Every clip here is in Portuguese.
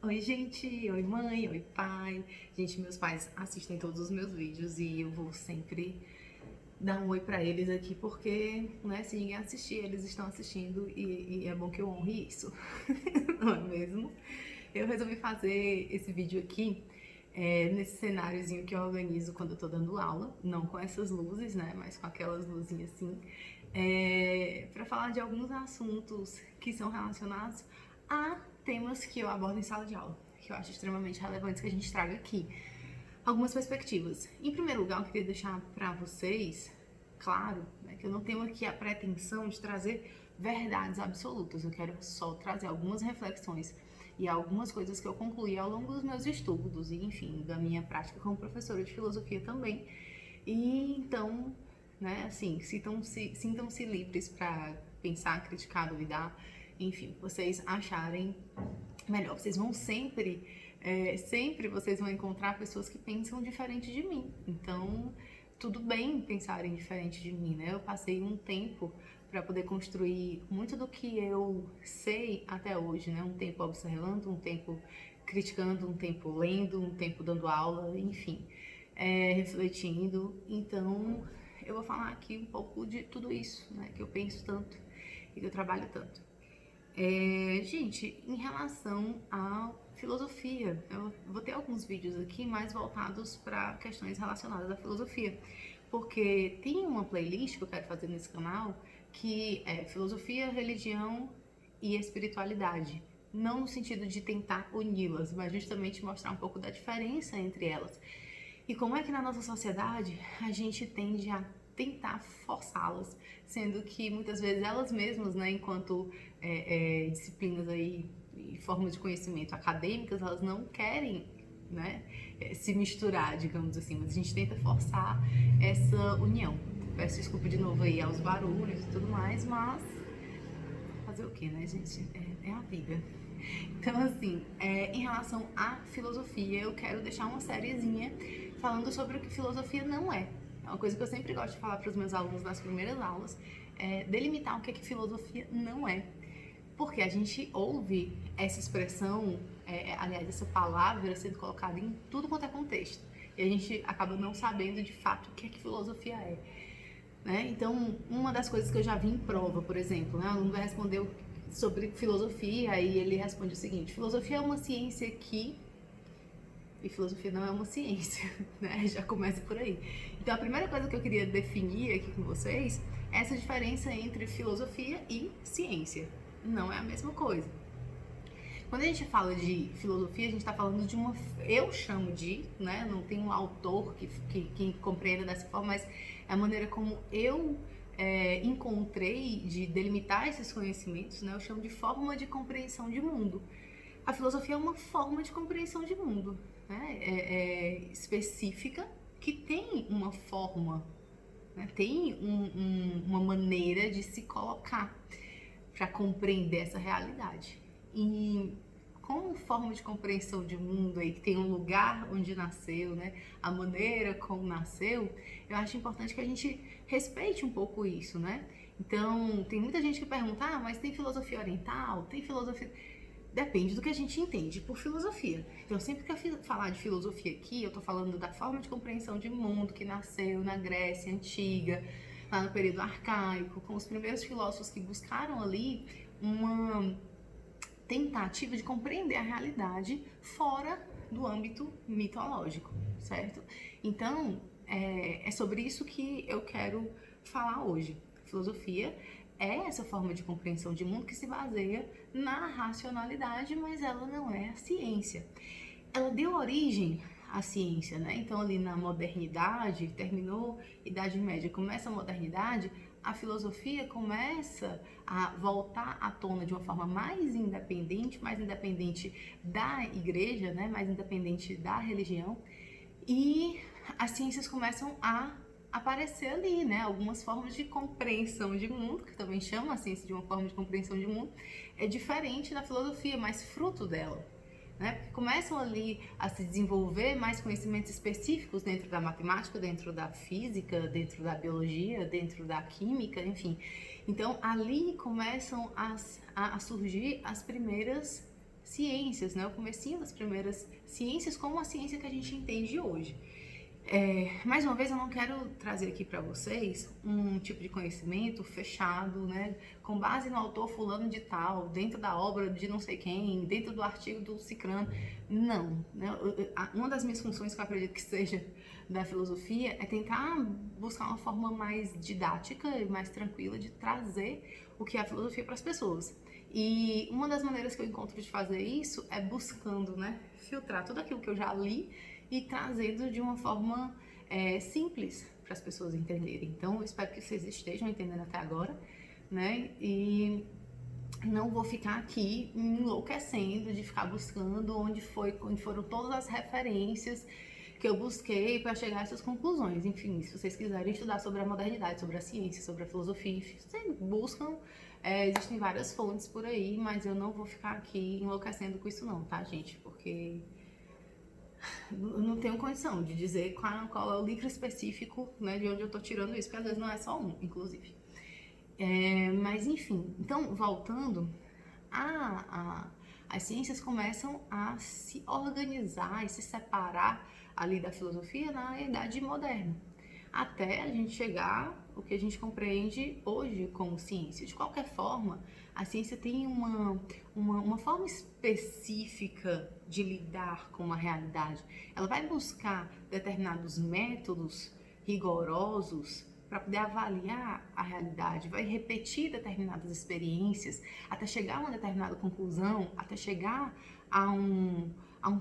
Oi, gente, oi, mãe, oi, pai. Gente, meus pais assistem todos os meus vídeos e eu vou sempre dar um oi pra eles aqui porque, né, se ninguém assistir, eles estão assistindo e é bom que eu honre isso, não é mesmo? Eu resolvi fazer esse vídeo aqui nesse cenáriozinho que eu organizo quando eu tô dando aula, não com essas luzes, né, mas com aquelas luzinhas assim, para falar de alguns assuntos que são relacionados a temas que eu abordo em sala de aula, que eu acho extremamente relevantes que a gente traga aqui. Algumas perspectivas. Em primeiro lugar, eu queria deixar para vocês claro, né, que eu não tenho aqui a pretensão de trazer verdades absolutas. Eu quero só trazer algumas reflexões e algumas coisas que eu concluí ao longo dos meus estudos e, enfim, da minha prática como professora de filosofia também. E então, né, assim, sintam-se livres para pensar, criticar, duvidar, enfim, vocês acharem melhor. Vocês vão sempre vocês vão encontrar pessoas que pensam diferente de mim. Então, tudo bem pensarem diferente de mim, né? Eu passei um tempo para poder construir muito do que eu sei até hoje, né? Um tempo observando, um tempo criticando, um tempo lendo, um tempo dando aula, enfim, refletindo. Então, eu vou falar aqui um pouco de tudo isso, né? Que eu penso tanto e que eu trabalho tanto. Gente, em relação à filosofia, eu vou ter alguns vídeos aqui mais voltados para questões relacionadas à filosofia, porque tem uma playlist que eu quero fazer nesse canal que é filosofia, religião e espiritualidade. Não no sentido de tentar uni-las, mas justamente mostrar um pouco da diferença entre elas. E como é que na nossa sociedade a gente tende a tentar forçá-las, sendo que muitas vezes elas mesmas, né, enquanto disciplinas aí e formas de conhecimento acadêmicas, elas não querem, né, se misturar, digamos assim, mas a gente tenta forçar essa união. Peço desculpa de novo aí aos barulhos e tudo mais, mas fazer o que, né, gente? É a vida. Então, assim, em relação à filosofia, eu quero deixar uma sériezinha falando sobre o que filosofia não é. É uma coisa que eu sempre gosto de falar para os meus alunos nas primeiras aulas, delimitar o que filosofia não é. Porque a gente ouve essa expressão, aliás, essa palavra sendo colocada em tudo quanto é contexto. E a gente acaba não sabendo de fato o que filosofia é. Né? Então, uma das coisas que eu já vi em prova, por exemplo, né? O aluno vai responder sobre filosofia e ele responde o seguinte: filosofia é uma ciência que... E filosofia não é uma ciência, né? Já começa por aí. Então, a primeira coisa que eu queria definir aqui com vocês é essa diferença entre filosofia e ciência. Não é a mesma coisa. Quando a gente fala de filosofia, a gente está falando de uma... Eu chamo de, né? Não tem um autor que compreenda dessa forma, mas é a maneira como eu encontrei de delimitar esses conhecimentos, né? Eu chamo de forma de compreensão de mundo. A filosofia é uma forma de compreensão de mundo, né? Específica, que tem uma forma, né? Tem uma maneira de se colocar para compreender essa realidade. E como forma de compreensão de mundo aí, que tem um lugar onde nasceu, né? A maneira como nasceu, eu acho importante que a gente respeite um pouco isso, né? Então, tem muita gente que pergunta, mas tem filosofia oriental? Tem filosofia... Depende do que a gente entende por filosofia. Então, sempre que eu falar de filosofia aqui, eu tô falando da forma de compreensão de mundo que nasceu na Grécia Antiga, lá no período arcaico, com os primeiros filósofos que buscaram ali uma tentativa de compreender a realidade fora do âmbito mitológico, certo? Então, é sobre isso que eu quero falar hoje. Filosofia é essa forma de compreensão de mundo que se baseia na racionalidade, mas ela não é a ciência. Ela deu origem à ciência, né? Então, ali na modernidade, terminou a Idade Média, começa a modernidade, a filosofia começa a voltar à tona de uma forma mais independente da igreja, né? Mais independente da religião, e as ciências começam a aparecer ali, né? Algumas formas de compreensão de mundo, que também chama a ciência de uma forma de compreensão de mundo, é diferente da filosofia, mas fruto dela. Né? Porque começam ali a se desenvolver mais conhecimentos específicos dentro da matemática, dentro da física, dentro da biologia, dentro da química, enfim. Então, ali começam a surgir as primeiras ciências, né? O comecinho das primeiras ciências como a ciência que a gente entende hoje. Mais uma vez, eu não quero trazer aqui para vocês um tipo de conhecimento fechado, né, com base no autor fulano de tal, dentro da obra de não sei quem, dentro do artigo do cicrano. Não, né? Uma das minhas funções que eu acredito que seja da filosofia é tentar buscar uma forma mais didática e mais tranquila de trazer o que é a filosofia para as pessoas. E uma das maneiras que eu encontro de fazer isso é buscando, né, filtrar tudo aquilo que eu já li e trazendo de uma forma simples para as pessoas entenderem. Então, eu espero que vocês estejam entendendo até agora, né? E não vou ficar aqui enlouquecendo de ficar buscando onde foram todas as referências que eu busquei para chegar a essas conclusões. Enfim, se vocês quiserem estudar sobre a modernidade, sobre a ciência, sobre a filosofia, enfim, vocês buscam, existem várias fontes por aí, mas eu não vou ficar aqui enlouquecendo com isso não, tá, gente? Porque eu não tenho condição de dizer qual é o livro específico, né, de onde eu estou tirando isso, porque às vezes não é só um, inclusive. Mas enfim, então voltando, as ciências começam a se organizar e se separar ali da filosofia na Idade Moderna, até a gente chegar ao que a gente compreende hoje como ciência. De qualquer forma, a ciência tem uma forma específica de lidar com uma realidade. Ela vai buscar determinados métodos rigorosos para poder avaliar a realidade, vai repetir determinadas experiências até chegar a uma determinada conclusão, até chegar a um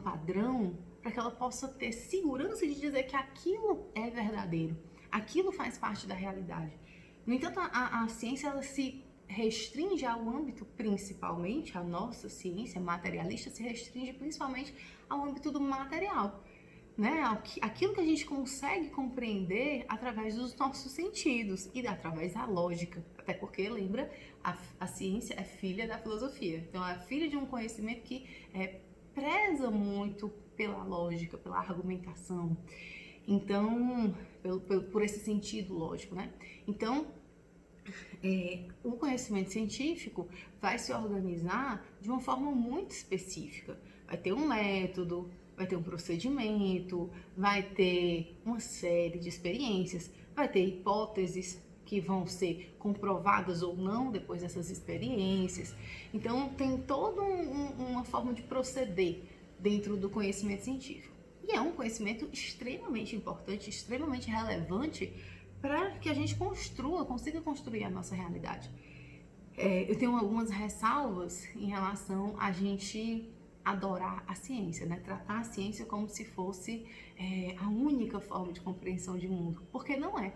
padrão, para que ela possa ter segurança de dizer que aquilo é verdadeiro, aquilo faz parte da realidade. No entanto, a ciência ela se restringe ao âmbito, principalmente, a nossa ciência materialista se restringe principalmente ao âmbito do material, né? Aquilo que a gente consegue compreender através dos nossos sentidos e através da lógica. Até porque, lembra, a ciência é filha da filosofia. Então, é filha de um conhecimento que preza muito pela lógica, pela argumentação. Então, por esse sentido lógico, né? Então, o conhecimento científico vai se organizar de uma forma muito específica. Vai ter um método, vai ter um procedimento, vai ter uma série de experiências, vai ter hipóteses que vão ser comprovadas ou não depois dessas experiências. Então, tem toda uma forma de proceder dentro do conhecimento científico. E é um conhecimento extremamente importante, extremamente relevante para que a gente consiga construir a nossa realidade. Eu tenho algumas ressalvas em relação a gente adorar a ciência, né? Tratar a ciência como se fosse a única forma de compreensão de mundo, porque não é.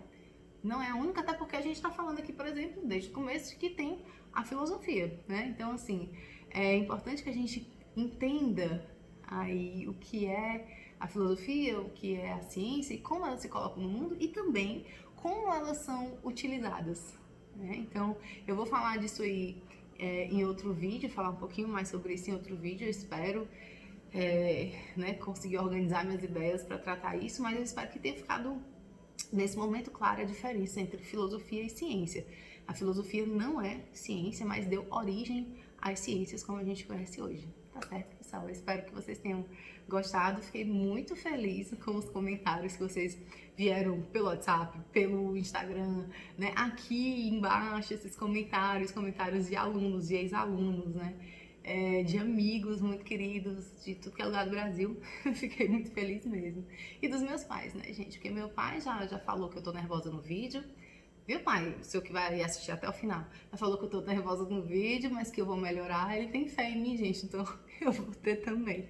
Não é a única, até porque a gente está falando aqui, por exemplo, desde o começo que tem a filosofia, né? Então, assim, é importante que a gente entenda aí o que é a filosofia, o que é a ciência e como elas se colocam no mundo e também como elas são utilizadas, né? Então, eu vou falar disso aí em outro vídeo, falar um pouquinho mais sobre isso em outro vídeo, eu espero né, conseguir organizar minhas ideias para tratar isso, mas eu espero que tenha ficado nesse momento clara a diferença entre filosofia e ciência. A filosofia não é ciência, mas deu origem às ciências como a gente conhece hoje. Tá certo, pessoal? Eu espero que vocês tenham gostado. Fiquei muito feliz com os comentários que vocês vieram pelo WhatsApp, pelo Instagram, né? Aqui embaixo, esses comentários de alunos, de ex-alunos, né? De amigos muito queridos, de tudo que é lugar do Brasil. Fiquei muito feliz mesmo. E dos meus pais, né, gente? Porque meu pai já falou que eu tô nervosa no vídeo. Viu, pai? O seu que vai assistir até o final. Já falou que eu tô nervosa no vídeo, mas que eu vou melhorar. Ele tem fé em mim, gente, então eu vou ter também.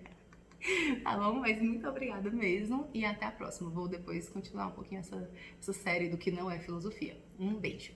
Tá bom? Mas muito obrigada mesmo e até a próxima. Vou depois continuar um pouquinho essa série do que não é filosofia. Um beijo.